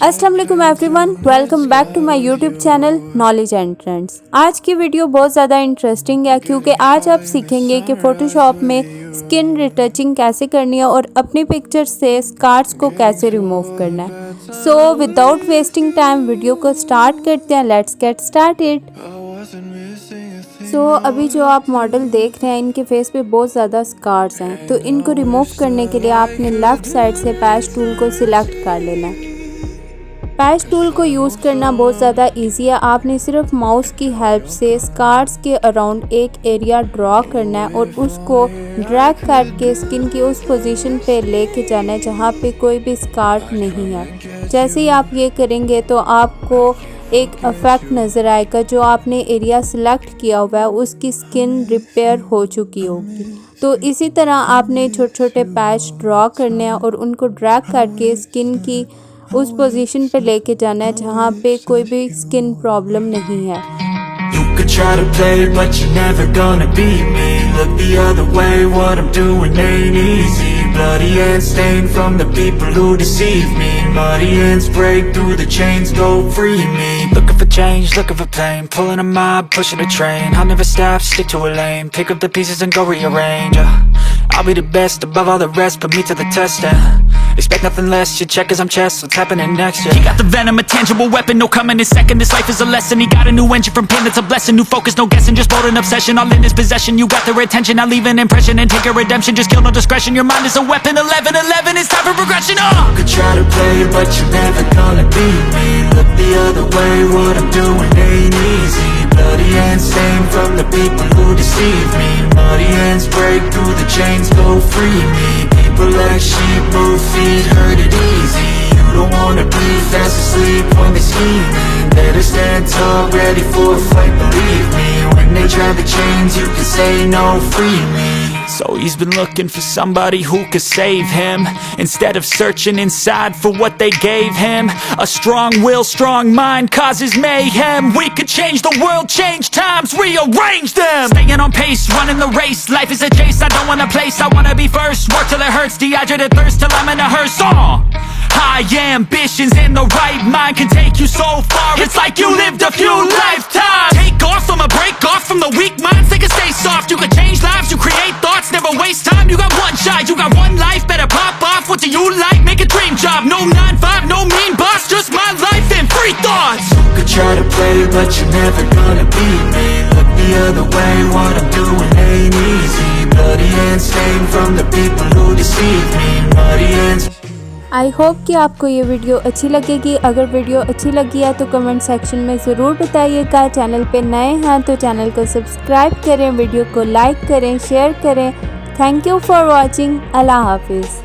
अस्सलाम वालेकुम everyone, welcome back to my YouTube channel knowledge and trends. आज की वीडियो बहुत ज़्यादा इंटरेस्टिंग है क्योंकि आज आप सीखेंगे कि फ़ोटोशॉप में स्किन रिटचिंग कैसे करनी है और अपनी पिक्चर से स्कार्स को कैसे रिमूव करना है। So without wasting time video को स्टार्ट करते हैं। Let's get started. अभी जो आप मॉडल देख रहे हैं इनके फेस पे बहुत ज़्यादा स्कार्स हैं, तो इनको रिमूव करने के लिए आपने लेफ़्ट साइड से पैच टूल को सिलेक्ट कर लेना है। पैच टूल को यूज़ करना बहुत ज़्यादा इजी है। आपने सिर्फ माउस की हेल्प से स्कार्स के अराउंड एक एरिया ड्रॉ करना है और उसको ड्रैग करके स्किन की उस पोजीशन पे लेके जाना है जहाँ पे कोई भी स्कार नहीं है। जैसे ही आप ये करेंगे तो आपको एक इफेक्ट नज़र आएगा, जो आपने एरिया सिलेक्ट किया हुआ है उसकी स्किन रिपेयर हो चुकी होगी। तो इसी तरह आपने छोटे छोटे पैच ड्रॉ करने हैं और उनको ड्रैग करके स्किन की उस पोजीशन पे लेके जाना है जहाँ पे कोई भी स्किन प्रॉब्लम नहीं है। You could try to play but you're never gonna beat me. Look the other way, what I'm doing ain't easy. Bloody hands stained from the people who deceive me. Muddy hands break through the chains, go free me. Looking for change, looking for pain. Pulling a mob, pushing a train. I'll never stop, stick to a lane. Pick up the pieces and go rearrange. I'll be the best above all the rest, put me to the test and expect nothing less, your check is I'm chess, what's happening next, yeah. He got the venom, a tangible weapon, no coming in second. This life is a lesson, he got a new engine from pain, that's a blessing. New focus, no guessing, just bold and obsession. All in his possession, you got their attention. I'll leave an impression and take a redemption. Just kill no discretion, your mind is a weapon. 11-11, it's time for progression, You could try to play, but you're never gonna beat me. Look the other way, what I'm doing ain't easy. Bloody hands stained from the people who deceive me. Muddy hands break through the chains, go free me. People like sheep move feet, hurt it easy. You don't wanna be fast asleep when they're scheming. Better stand tall, ready for a fight, believe me. When they try the chains, you can say no, free me. So he's been looking for somebody who could save him, instead of searching inside for what they gave him. A strong will, strong mind causes mayhem. We could change the world, change times, rearrange them. Staying on pace, running the race. Life is a chase, I don't want a place. I wanna be first, work till it hurts. Dehydrated thirst till I'm in a hearse. High ambitions and the right mind can take you so far. It's like you lived a few lifetimes. Take off, I'ma break off from the weak minds. They can stay soft, you can change lives, you create thoughts. Never waste time, you got one shot, you got one life. Better pop off, what do you like? Make a dream job, no 9-5, no mean boss. Just my life and free thoughts. You could try to play, but you're never gonna beat me. Look the other way, what I'm doing ain't easy. Bloody hands stained from the people who deceive me. Muddy hands. I hope कि आपको ये video अच्छी लगेगी। अगर video अच्छी लगी है तो कमेंट सेक्शन में ज़रूर बताइएगा। चैनल पे नए हैं तो चैनल को सब्सक्राइब करें, वीडियो को लाइक करें, शेयर करें। Thank you for watching. अल्लाह हाफिज़।